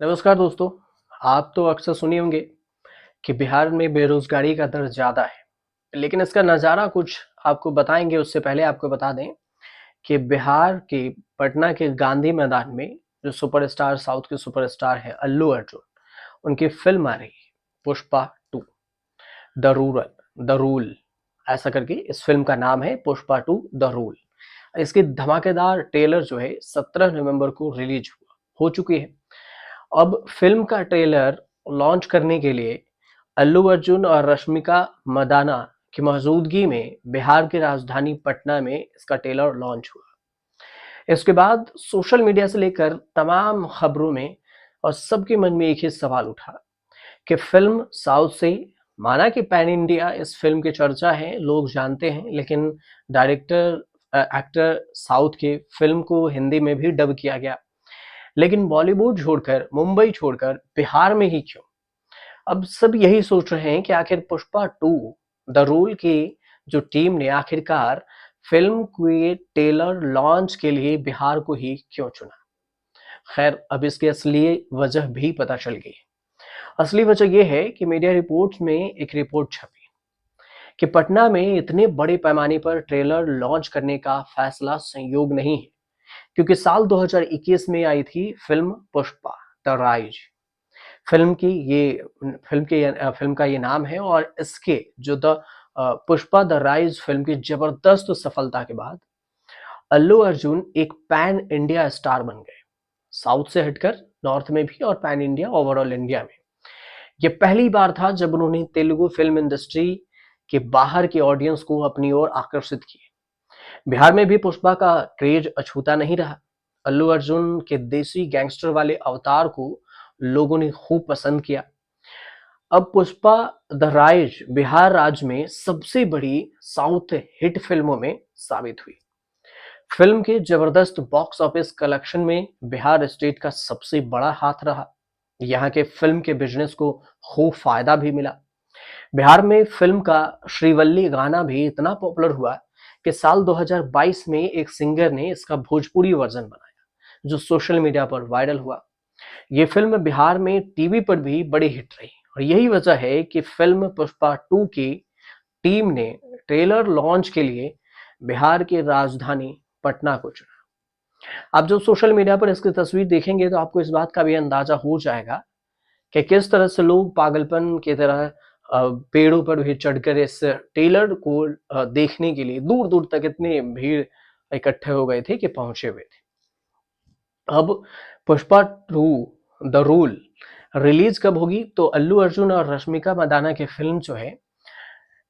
नमस्कार दोस्तों। आप तो अक्सर सुने होंगे कि बिहार में बेरोजगारी का दर ज़्यादा है, लेकिन इसका नज़ारा कुछ आपको बताएँगे। उससे पहले आपको बता दें कि बिहार के पटना के गांधी मैदान में जो सुपरस्टार साउथ के सुपरस्टार हैं अल्लू अर्जुन, उनकी फ़िल्म आ रही है पुष्पा 2 द रूल ऐसा करके इस फ़िल्म का नाम है पुष्पा 2 द रूल। इसकी धमाकेदार ट्रेलर जो है 17 नवंबर को रिलीज़ हो चुकी है। अब फ़िल्म का ट्रेलर लॉन्च करने के लिए अल्लू अर्जुन और रश्मिका मंदाना की मौजूदगी में बिहार की राजधानी पटना में इसका ट्रेलर लॉन्च हुआ। इसके बाद सोशल मीडिया से लेकर तमाम खबरों में और सबके मन में एक ही सवाल उठा कि फ़िल्म साउथ से, माना कि पैन इंडिया इस फ़िल्म की चर्चा है, लोग जानते हैं, लेकिन एक्टर साउथ के फ़िल्म को हिंदी में भी डब किया गया। लेकिन बॉलीवुड छोड़कर, मुंबई छोड़कर बिहार में ही क्यों? अब सब यही सोच रहे हैं कि आखिर पुष्पा 2 द रूल की जो टीम ने आखिरकार फ़िल्म के ट्रेलर लॉन्च के लिए बिहार को ही क्यों चुना? खैर, अब इसकी असली वजह भी पता चल गई है। असली वजह ये है कि मीडिया रिपोर्ट्स में एक रिपोर्ट छपी कि पटना में इतने बड़े पैमाने पर ट्रेलर लॉन्च करने का फैसला संयोग नहीं है, क्योंकि साल 2021 में आई थी film Pushpa the rise. Film का ये नाम है और इसके जो पुष्पा द राइज फ़िल्म की ज़बरदस्त सफलता के बाद अल्लू अर्जुन एक पैन इंडिया स्टार बन गए। साउथ से हटकर नॉर्थ में भी और पैन इंडिया ओवरऑल इंडिया में। ये पहली बार था जब उन्होंने तेलुगु फिल्म इंडस्ट्री के बाहर के ऑडियंस को अपनी ओर आकर्षित किया। बिहार में भी पुष्पा का क्रेज अछूता नहीं रहा। अल्लू अर्जुन के देसी गैंगस्टर वाले अवतार को लोगों ने खूब पसंद किया। अब पुष्पा द राइज बिहार राज्य में सबसे बड़ी साउथ हिट फिल्मों में साबित हुई। फिल्म के जबरदस्त बॉक्स ऑफिस कलेक्शन में बिहार स्टेट का सबसे बड़ा हाथ रहा। यहाँ के फिल्म के बिजनेस को खूब फायदा भी मिला। बिहार में फिल्म का श्रीवल्ली गाना भी इतना पॉपुलर हुआ कि साल 2022 में एक सिंगर ने इसका भोजपुरी वर्जन बनाया, जो सोशल मीडिया पर वायरल हुआ। ये फिल्म बिहार में टीवी पर भी बड़ी हिट रही और यही वजह है कि फिल्म पुष्पा 2 की टीम ने ट्रेलर लॉन्च के लिए बिहार की राजधानी पटना को चुना। आप जब सोशल मीडिया पर इसकी तस्वीर देखेंगे तो आपको इस बात का भी अंदाजा हो जाएगा कि किस तरह से लोग पागलपन की तरह पेड़ों पर भी चढ़कर इस ट्रेलर को देखने के लिए दूर दूर तक इतनी भीड़ इकट्ठे हो गए थे कि पहुंचे हुए थे। अब पुष्पा 2 द रूल रिलीज कब होगी? तो अल्लू अर्जुन और रश्मिका मंदाना की फिल्म जो है,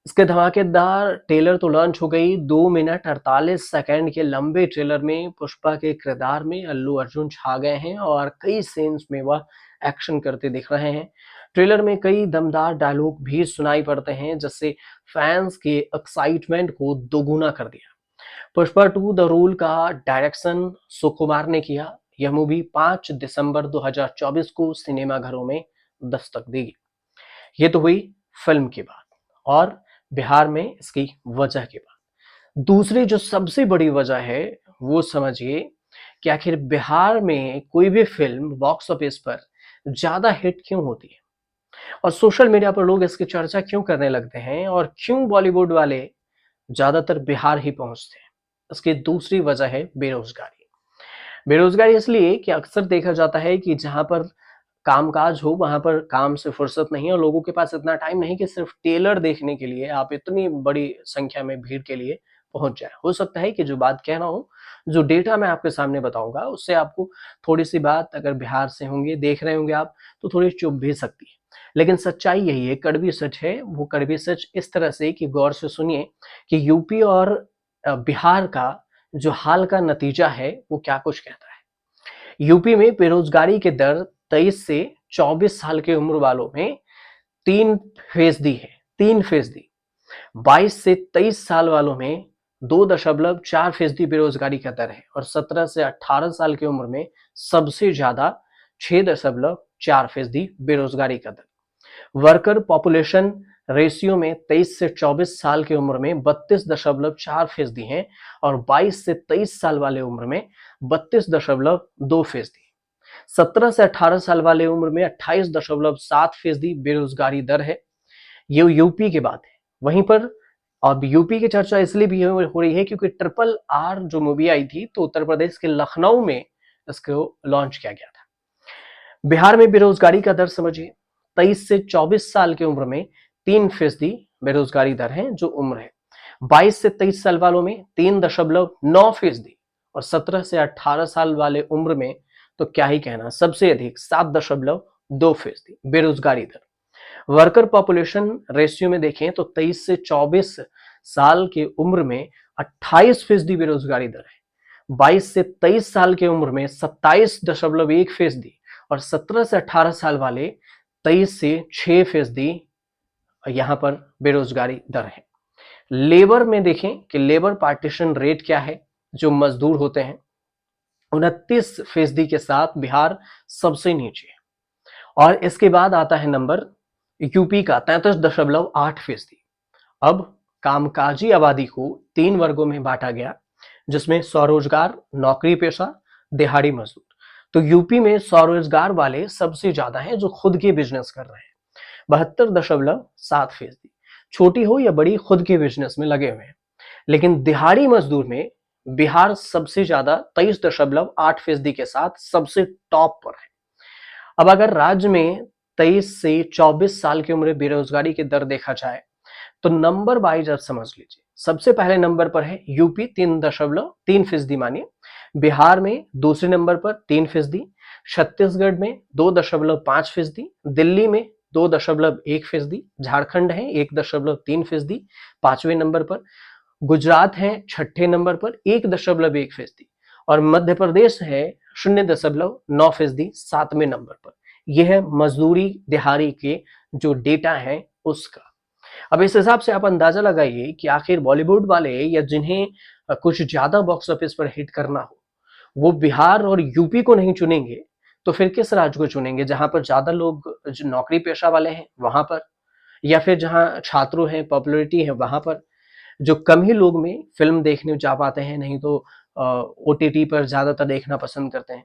इसके धमाकेदार ट्रेलर तो लॉन्च हो गई। 2 मिनट 48 सेकंड के लंबे ट्रेलर में पुष्पा के किरदार में अल्लू अर्जुन छा गए हैं और कई सीन्स में वह एक्शन करते दिख रहे हैं। ट्रेलर में कई दमदार डायलॉग भी सुनाई पड़ते हैं, जिससे फैंस के एक्साइटमेंट को दोगुना कर दिया। पुष्पा 2 द रूल का डायरेक्शन सुकुमार ने किया। यह मूवी 5 दिसंबर 2024 को सिनेमाघरों में दस्तक देगी। ये तो हुई फिल्म की बात और बिहार में इसकी वजह की बात। दूसरी जो सबसे बड़ी वजह है वो समझिए कि आखिर बिहार में कोई भी फिल्म बॉक्स ऑफिस पर ज्यादा हिट क्यों होती है और सोशल मीडिया पर लोग इसकी चर्चा क्यों करने लगते हैं और क्यों बॉलीवुड वाले ज्यादातर बिहार ही पहुंचते हैं। इसकी दूसरी वजह है बेरोजगारी। बेरोजगारी इसलिए कि अक्सर देखा जाता है कि जहां पर कामकाज हो वहां पर काम से फुर्सत नहीं है और लोगों के पास इतना टाइम नहीं कि सिर्फ ट्रेलर देखने के लिए आप इतनी बड़ी संख्या में भीड़ के लिए पहुंच जाए। हो सकता है कि जो बात कह रहा हूँ, जो डेटा मैं आपके सामने बताऊंगा, उससे आपको थोड़ी सी बात, अगर बिहार से होंगे, देख रहे होंगे आप, तो थोड़ी चुभ भी सकती है। लेकिन सच्चाई यही है, कड़वी सच है। वो कड़वी सच इस तरह से कि गौर से सुनिए कि यूपी और बिहार का जो हाल का नतीजा है वो क्या कुछ कहता है। यूपी में बेरोजगारी की दर 23 से 24 साल की उम्र वालों में 3% है। 3%। 22 से 23 साल वालों में 2.4% बेरोजगारी का दर है और 17 से 18 साल की उम्र में सबसे ज्यादा 6.4% बेरोजगारी का दर। वर्कर पॉपुलेशन रेशियो में 23 से 24 साल की उम्र में 32.4% हैं और 22 से 23 साल वाले उम्र में 32.2%। 17 से 18 साल वाले उम्र में 28.7% बेरोजगारी दर है। ये यूपी की बात है। वहीं पर अब यूपी की चर्चा इसलिए भी हो रही है क्योंकि ट्रिपल आर जो मूवी आई थी तो उत्तर प्रदेश के लखनऊ में इसको लॉन्च किया गया था। बिहार में बेरोजगारी का दर समझिए, 23 से 24 साल की उम्र में 3% बेरोजगारी दर है जो उम्र है। 22 से 23 साल वालों में 3.9% और 17 से 18 साल वाले उम्र में तो क्या ही कहना, सबसे अधिक 7.2% बेरोजगारी दर। वर्कर पॉपुलेशन रेशियो में देखें तो 23 से 24 साल की उम्र में 28% बेरोजगारी दर है। 22 से 23 साल की उम्र में 27.1% और 17 से 18 साल वाले 23 से 6% यहां पर बेरोजगारी दर है। लेबर में देखें कि लेबर पार्टीशन रेट क्या है, जो मजदूर होते हैं, 29% के साथ बिहार सबसे नीचे है। और इसके बाद आता है नंबर यूपी का 33.8%। अब कामकाजी आबादी को 3 वर्गों में बांटा गया, जिसमें स्वरोजगार, नौकरी पेशा, दिहाड़ी मजदूर। तो यूपी में स्वरोजगार वाले सबसे ज्यादा हैं जो खुद के बिजनेस कर रहे हैं, 72.7%। छोटी हो या बड़ी, खुद के बिजनेस में लगे हुए हैं। लेकिन दिहाड़ी मजदूर में बिहार सबसे ज्यादा 23.8% के साथ सबसे टॉप पर है। अब अगर राज्य में 23 से 24 साल की उम्र बेरोजगारी की दर देखा जाए तो नंबर वाइज आप समझ लीजिए। सबसे पहले नंबर पर है यूपी 3.3% मानिए, बिहार में दूसरे नंबर पर 3%, छत्तीसगढ़ में 2.5%, दिल्ली में 2.1%, झारखंड है 1.3%, पांचवें नंबर पर, गुजरात है छठे नंबर पर 1.1%, और मध्य प्रदेश है 0.9%, सातवें नंबर पर। यह है मजदूरी दिहाड़ी के जो डेटा है उसका। अब इस हिसाब से आप अंदाजा लगाइए कि आखिर बॉलीवुड वाले या जिन्हें कुछ ज्यादा बॉक्स ऑफिस पर हिट करना हो, वो बिहार और यूपी को नहीं चुनेंगे तो फिर किस राज्य को चुनेंगे, जहां पर ज्यादा लोग जो नौकरी पेशा वाले हैं वहां पर, या फिर जहां छात्रों हैं, पॉपुलरिटी है वहां पर। जो कम ही लोग में फिल्म देखने जा पाते हैं, नहीं तो ओटीटी पर ज्यादातर देखना पसंद करते हैं।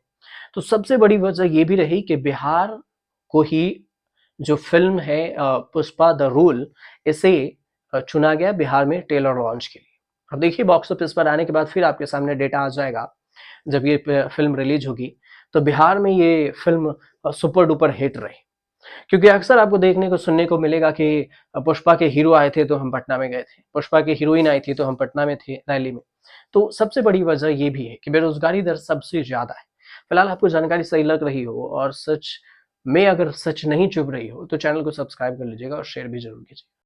तो सबसे बड़ी वजह ये भी रही कि बिहार को ही जो फिल्म है पुष्पा द रूल, इसे चुना गया बिहार में ट्रेलर लॉन्च के लिए। अब देखिए बॉक्स ऑफिस पर आने के बाद फिर आपके सामने डेटा आ जाएगा, जब ये फिल्म रिलीज होगी तो बिहार में ये फिल्म सुपर डुपर हिट रही। क्योंकि अक्सर आपको देखने को सुनने को मिलेगा कि पुष्पा के हीरो आए थे तो हम पटना में गए थे, पुष्पा की हीरोइन आई थी तो हम पटना में थे रैली में। तो सबसे बड़ी वजह ये भी है कि बेरोजगारी दर सबसे ज्यादा है। फिलहाल आपको जानकारी सही लग रही हो और सच में अगर सच नहीं चुभ रही हो तो चैनल को सब्सक्राइब कर लीजिएगा और शेयर भी जरूर कीजिएगा।